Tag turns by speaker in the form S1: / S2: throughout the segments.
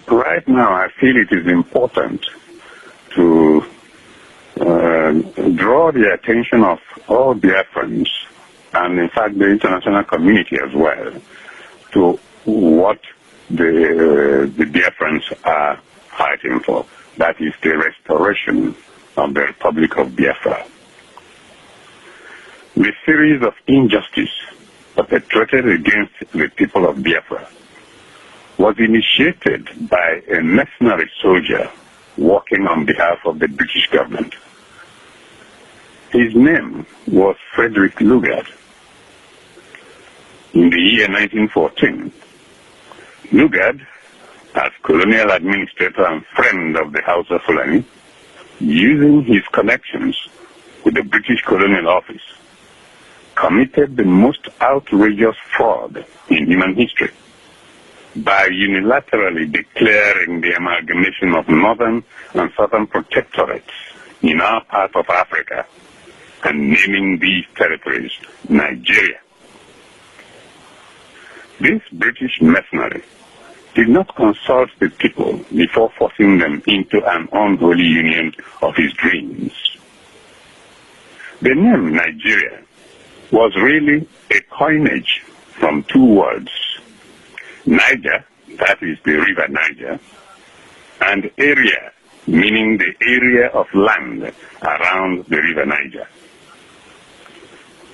S1: Right now, I feel it is important to draw the attention of all Biafrans, and in fact the international community as well, to what the Biafrans are fighting for. That is the restoration of the Republic of Biafra. The series of injustice perpetrated against the people of Biafra was initiated by a mercenary soldier working on behalf of the British government. His name was Frederick Lugard. In the year 1914, Lugard, as colonial administrator and friend of the House of Fulani, using his connections with the British Colonial Office, committed the most outrageous fraud in human history by unilaterally declaring the amalgamation of northern and southern protectorates in our part of Africa and naming these territories Nigeria. This British mercenary did not consult the people before forcing them into an unholy union of his dreams. The name Nigeria was really a coinage from two words: Niger, that is the river Niger, and area, meaning the area of land around the river Niger.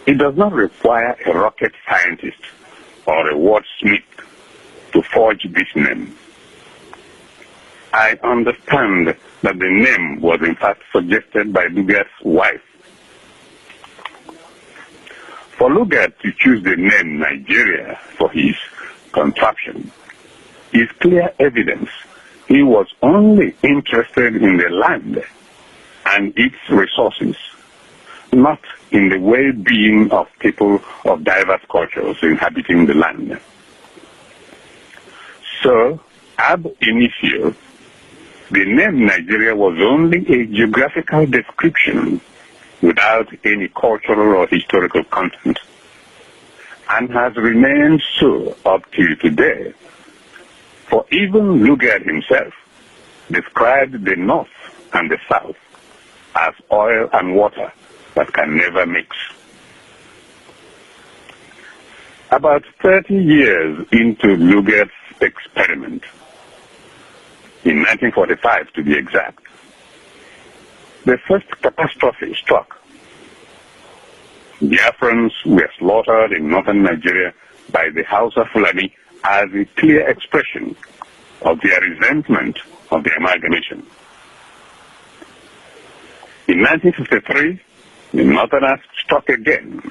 S1: It does not require a rocket scientist or a wordsmith to forge this name. I understand that the name was in fact suggested by Lugard's wife. For Lugard to choose the name Nigeria for his contraption is clear evidence he was only interested in the land and its resources, not in the well-being of people of diverse cultures inhabiting the land. So, ab initio, the name Nigeria was only a geographical description without any cultural or historical content, and has remained so up till today. For even Lugard himself described the North and the South as oil and water that can never mix. About 30 years into Lugard's experiment, in 1945 to be exact, the first catastrophe struck. Biafrans were slaughtered in northern Nigeria by the House of Fulani as a clear expression of their resentment of the amalgamation. In 1953, the Northerners struck again.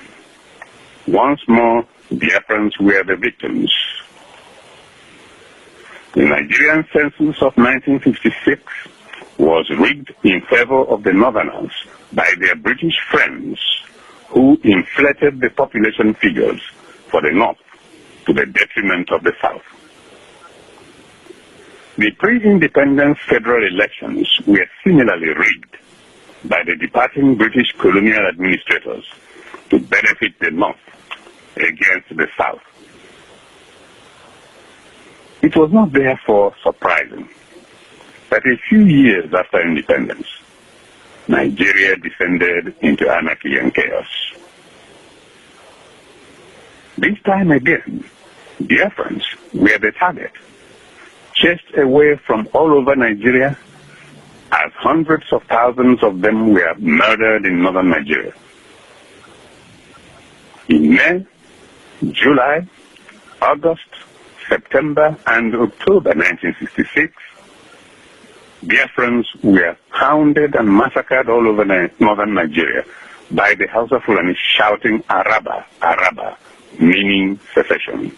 S1: Once more, Biafrans were the victims. The Nigerian census of 1956 was rigged in favor of the Northerners by their British friends, who inflated the population figures for the North to the detriment of the South. The pre-independence federal elections were similarly rigged by the departing British colonial administrators to benefit the North against the South. It was not therefore surprising that a few years after independence, Nigeria descended into anarchy and chaos. This time again, Biafrans were the target, chased away from all over Nigeria, as hundreds of thousands of them were murdered in northern Nigeria. In May, July, August, September, and October 1966, Biafrans were hounded and massacred all over northern Nigeria by the House of Fulani shouting Araba, Araba, meaning secession.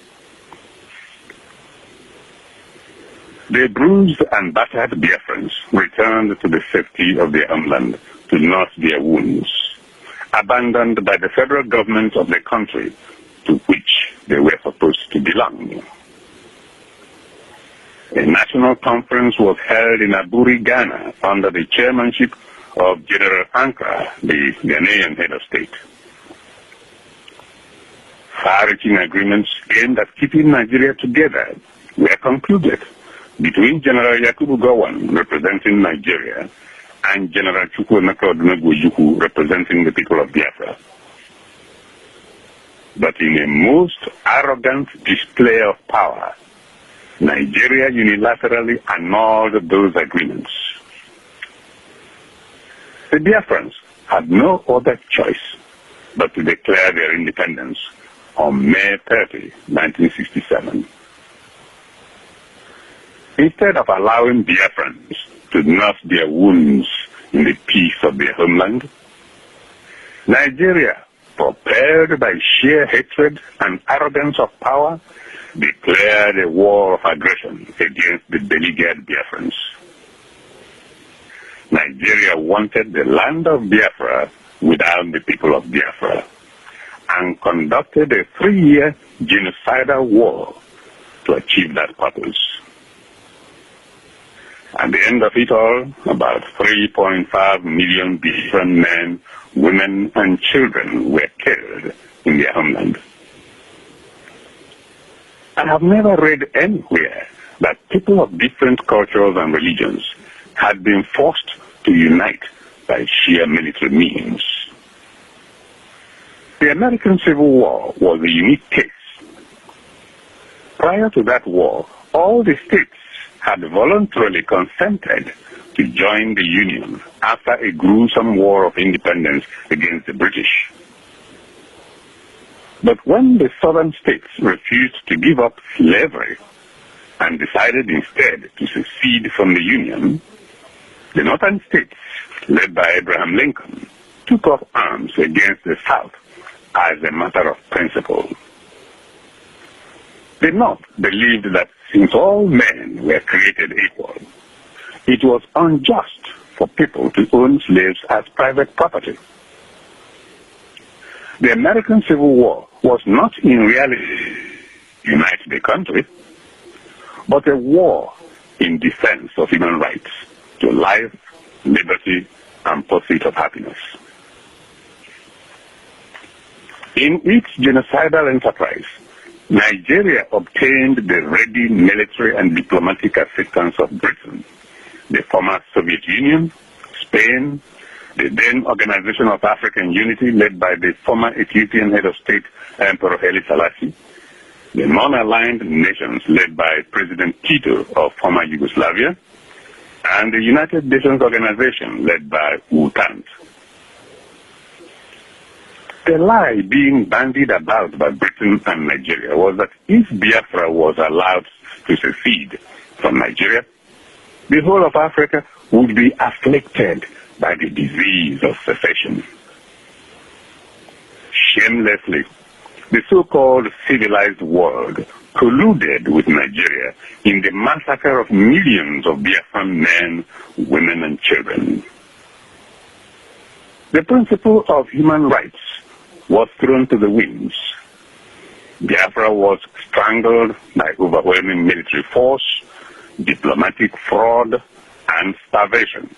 S1: The bruised and battered Biafrans returned to the safety of their homeland to nurse their wounds, abandoned by the federal government of the country to which they were supposed to belong. A national conference was held in Aburi, Ghana, under the chairmanship of General Ankara, the Ghanaian head of state. Far-reaching agreements aimed at keeping Nigeria together were concluded between General Yakubu Gowon, representing Nigeria, and General Chukwuemeka Odumegwu representing the people of Biafra. But in a most arrogant display of power, Nigeria unilaterally annulled those agreements. The Biafrans had no other choice but to declare their independence on May 30, 1967. Instead of allowing Biafrans to nurse their wounds in the peace of their homeland, Nigeria, propelled by sheer hatred and arrogance of power, declared a war of aggression against the beleaguered Biafrans. Nigeria wanted the land of Biafra without the people of Biafra, and conducted a 3-year genocidal war to achieve that purpose. At the end of it all, about 3.5 million Biafran men, women, and children were killed in their homeland. I have never read anywhere that people of different cultures and religions had been forced to unite by sheer military means. The American Civil War was a unique case. Prior to that war, all the states had voluntarily consented to join the Union after a gruesome war of independence against the British. But when the southern states refused to give up slavery and decided instead to secede from the Union, the northern states, led by Abraham Lincoln, took up arms against the South as a matter of principle. The North believed that since all men were created equal, it was unjust for people to own slaves as private property. The American Civil War was not in reality to unite the country, but a war in defense of human rights to life, liberty, and pursuit of happiness. In its genocidal enterprise, Nigeria obtained the ready military and diplomatic assistance of Britain, the former Soviet Union, Spain, the then Organization of African Unity led by the former Ethiopian head of state, Emperor Haile Selassie, the non-aligned nations led by President Tito of former Yugoslavia, and the United Nations Organization led by U Thant. The lie being bandied about by Britain and Nigeria was that if Biafra was allowed to secede from Nigeria, the whole of Africa would be afflicted by the disease of secession. Shamelessly, the so-called civilized world colluded with Nigeria in the massacre of millions of Biafran men, women, and children. The principle of human rights was thrown to the winds. Biafra was strangled by overwhelming military force, diplomatic fraud, and starvation.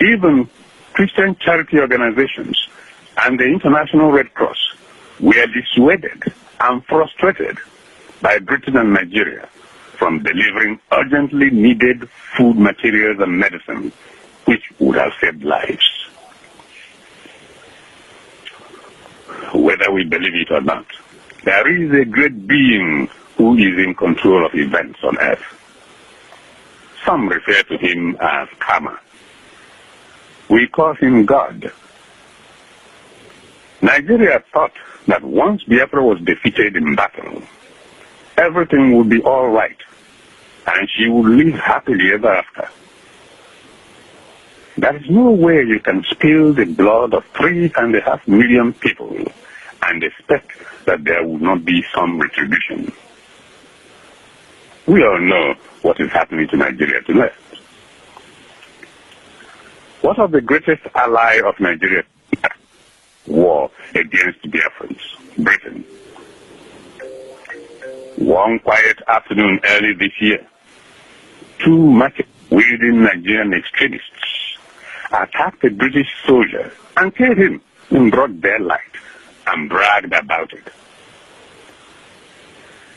S1: Even Christian charity organizations and the International Red Cross were dissuaded and frustrated by Britain and Nigeria from delivering urgently needed food materials and medicine, which would have saved lives. Whether we believe it or not, there is a great being who is in control of events on earth. Some refer to him as Karma. We call him God. Nigeria thought that once Biafra was defeated in battle, everything would be all right, and she would live happily ever after. There is no way you can spill the blood of 3.5 million people and expect that there will not be some retribution. We all know what is happening to Nigeria tonight. What of the greatest ally of Nigeria? War against Biafrans, Britain. One quiet afternoon early this year, 2 machete-wielding Nigerian extremists attacked a British soldier and killed him in broad daylight and bragged about it.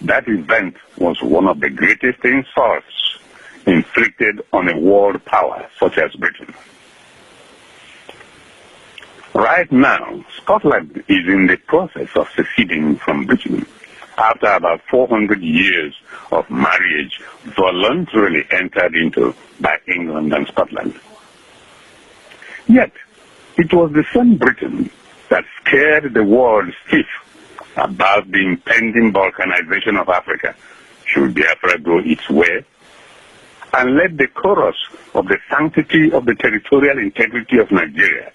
S1: that event was one of the greatest insults inflicted on a world power such as Britain. Right now, Scotland is in the process of seceding from Britain after about 400 years of marriage voluntarily entered into by England and Scotland. Yet, it was the same Britain that scared the world stiff about the impending balkanization of Africa should Biafra go its way, and led the chorus of the sanctity of the territorial integrity of Nigeria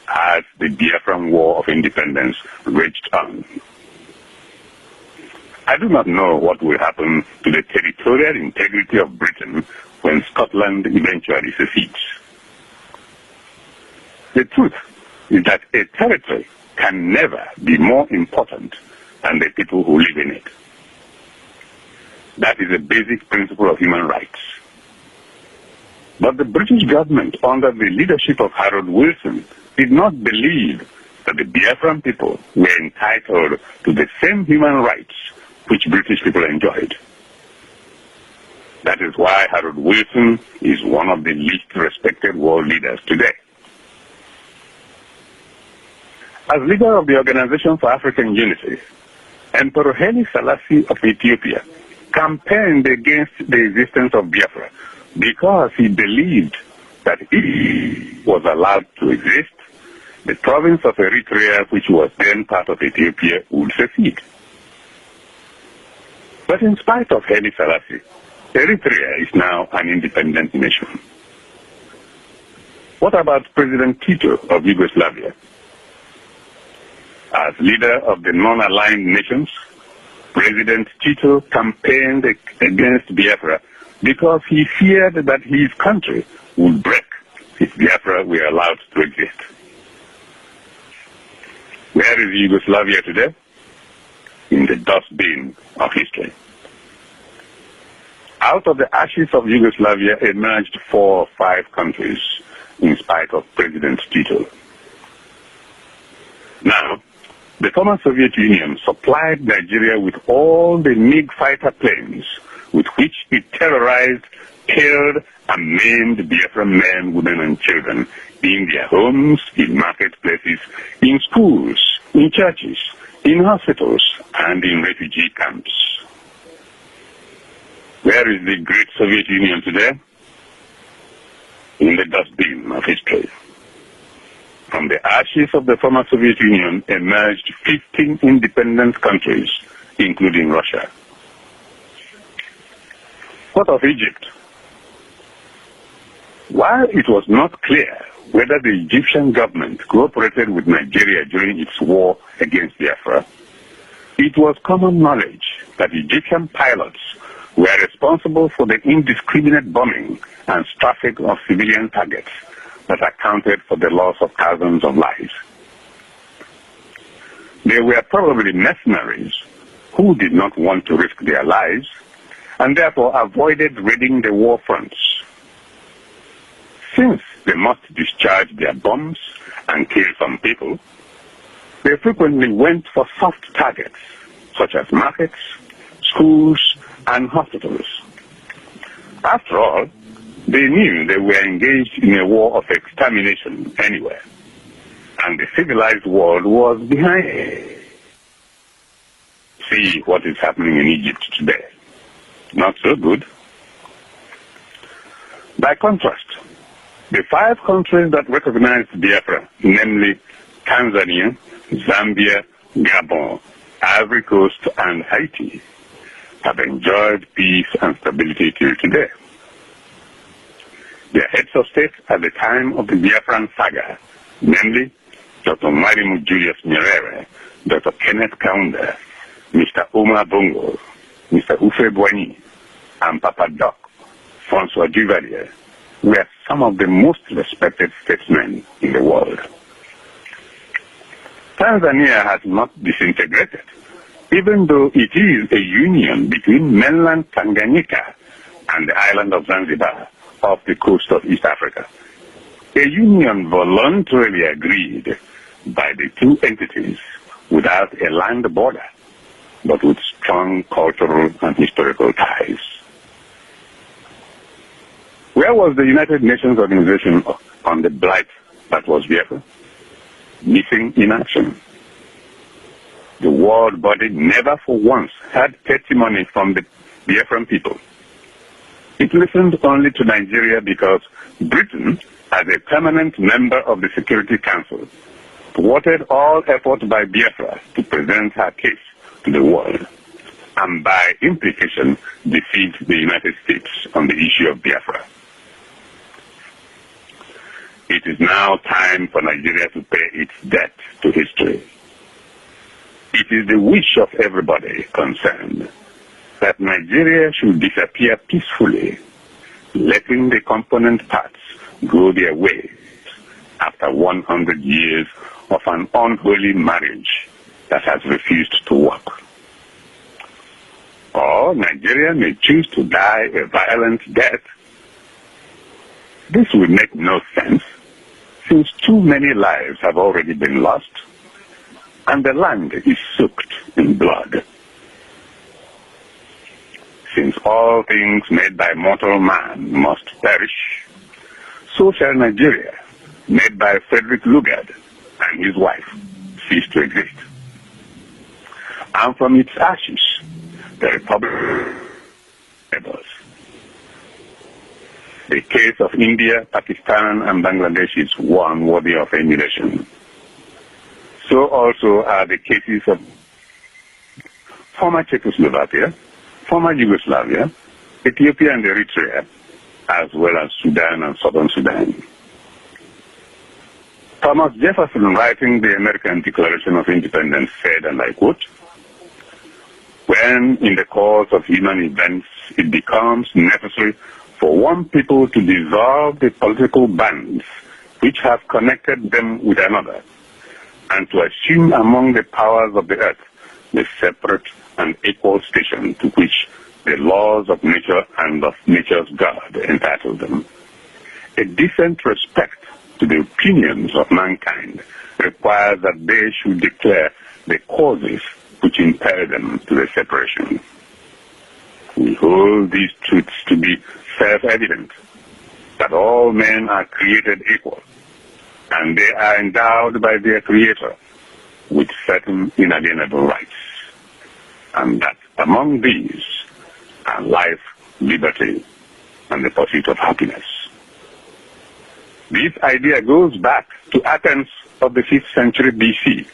S1: as the Biafran War of Independence raged on. I do not know what will happen to the territorial integrity of Britain when Scotland eventually secedes. The truth is that a territory can never be more important than the people who live in it. That is a basic principle of human rights. But the British government, under the leadership of Harold Wilson, did not believe that the Biafran people were entitled to the same human rights which British people enjoyed. That is why Harold Wilson is one of the least respected world leaders today. As leader of the Organization for African Unity, Emperor Haile Selassie of Ethiopia campaigned against the existence of Biafra because he believed that if he was allowed to exist, the province of Eritrea, which was then part of Ethiopia, would secede. But in spite of Haile Selassie, Eritrea is now an independent nation. What about President Tito of Yugoslavia? As leader of the non-aligned nations, President Tito campaigned against Biafra because he feared that his country would break if Biafra were allowed to exist. Where is Yugoslavia today? In the dustbin of history. Out of the ashes of Yugoslavia emerged 4 or 5 countries in spite of President Tito. Now, the former Soviet Union supplied Nigeria with all the MiG fighter planes with which it terrorized, killed, and maimed Biafran men, women, and children in their homes, in marketplaces, in schools, in churches, in hospitals, and in refugee camps. Where is the great Soviet Union today? In the dustbin of history. From the ashes of the former Soviet Union emerged 15 independent countries, including Russia. What of Egypt? While it was not clear whether the Egyptian government cooperated with Nigeria during its war against Biafra, it was common knowledge that Egyptian pilots were responsible for the indiscriminate bombing and strafing of civilian targets that accounted for the loss of thousands of lives. They were probably mercenaries who did not want to risk their lives and therefore avoided raiding the war fronts. Since they must discharge their bombs and kill some people, they frequently went for soft targets such as markets, schools, and hospitals. After all, they knew they were engaged in a war of extermination anywhere, and the civilized world was behind it. See what is happening in Egypt today. Not so good. By contrast, the 5 countries that recognized Biafra, namely Tanzania, Zambia, Gabon, Ivory Coast, and Haiti, have enjoyed peace and stability till today. Their heads of state at the time of the Biafran saga, namely Dr. Marimu Julius Nyerere, Dr. Kenneth Kaunda, Mr. Omar Bongo, Mr. Ufe Boigny, and Papa Doc, François Duvalier, were some of the most respected statesmen in the world. Tanzania has not disintegrated, even though it is a union between mainland Tanganyika and the island of Zanzibar off the coast of East Africa. A union voluntarily agreed by the 2 entities without a land border. but with strong cultural and historical ties. Where was the United Nations Organization on the blight that was Biafra? Missing in action. The world body never for once had testimony from the Biafran people. It listened only to Nigeria because Britain, as a permanent member of the Security Council, thwarted all effort by Biafra to present her case to the world, and by implication defeat the United States on the issue of Biafra. It is now time for Nigeria to pay its debt to history. It is the wish of everybody concerned that Nigeria should disappear peacefully, letting the component parts go their ways after 100 years of an unholy marriage that has refused to work. Or Nigeria may choose to die a violent death. This would make no sense, since too many lives have already been lost, and the land is soaked in blood. Since all things made by mortal man must perish, so shall Nigeria, made by Frederick Lugard and his wife, cease to exist. And from its ashes, the Republic rebels. The case of India, Pakistan, and Bangladesh is one worthy of emulation. So also are the cases of former Czechoslovakia, former Yugoslavia, Ethiopia and Eritrea, as well as Sudan and Southern Sudan. Thomas Jefferson, writing the American Declaration of Independence, said, and I quote, "When in the course of human events it becomes necessary for one people to dissolve the political bands which have connected them with another, and to assume among the powers of the earth the separate and equal station to which the laws of nature and of nature's God entitle them, a decent respect to the opinions of mankind requires that they should declare the causes which impel them to the separation. We hold these truths to be self-evident, that all men are created equal, and they are endowed by their Creator with certain inalienable rights, and that among these are life, liberty, and the pursuit of happiness." This idea goes back to Athens of the 5th century BC,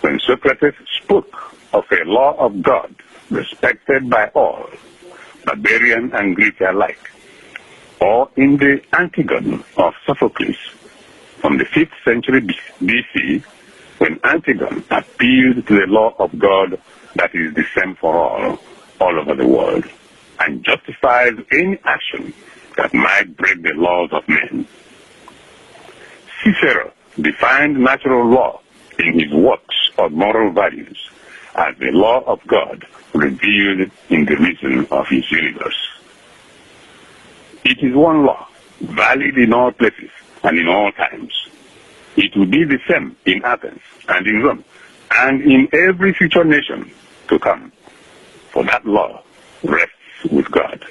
S1: when Socrates spoke of a law of God respected by all, barbarian and Greek alike, or in the Antigone of Sophocles from the 5th century BC, when Antigone appealed to the law of God that is the same for all over the world, and justifies any action that might break the laws of men. Cicero defined natural law in his works of moral values as the law of God revealed in the reason of his universe. It is one law, valid in all places and in all times. It will be the same in Athens and in Rome and in every future nation to come, for that law rests with God,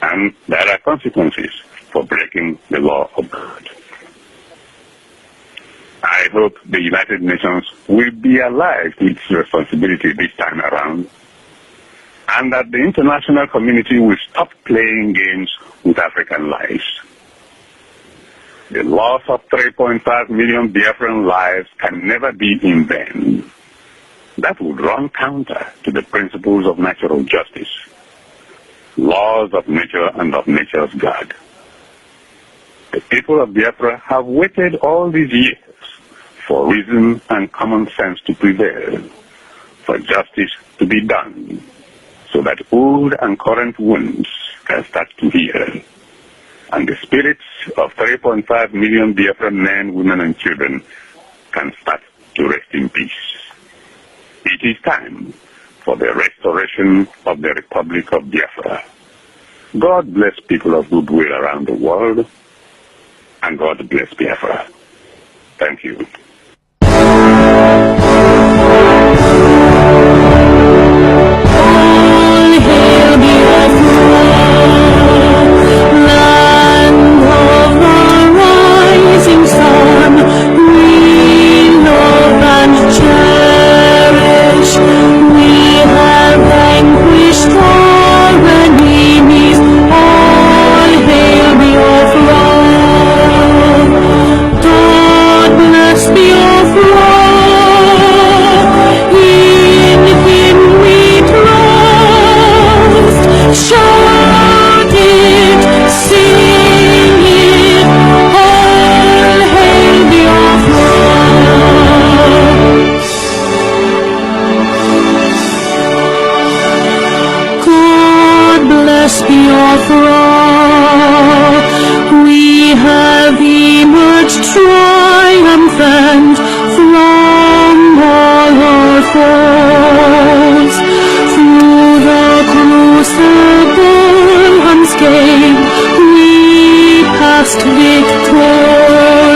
S1: and there are consequences for breaking the law of God. I hope the United Nations will be alive to its responsibility this time around, and that the international community will stop playing games with African lives. The loss of 3.5 million Biafran lives can never be in vain. That would run counter to the principles of natural justice, laws of nature and of nature's God. The people of Biafra have waited all these years for reason and common sense to prevail, for justice to be done, so that old and current wounds can start to heal, and the spirits of 3.5 million Biafran men, women, and children can start to rest in peace. It is time for the restoration of the Republic of Biafra. God bless people of goodwill around the world, and God bless Biafra. Thank you.
S2: last victorious.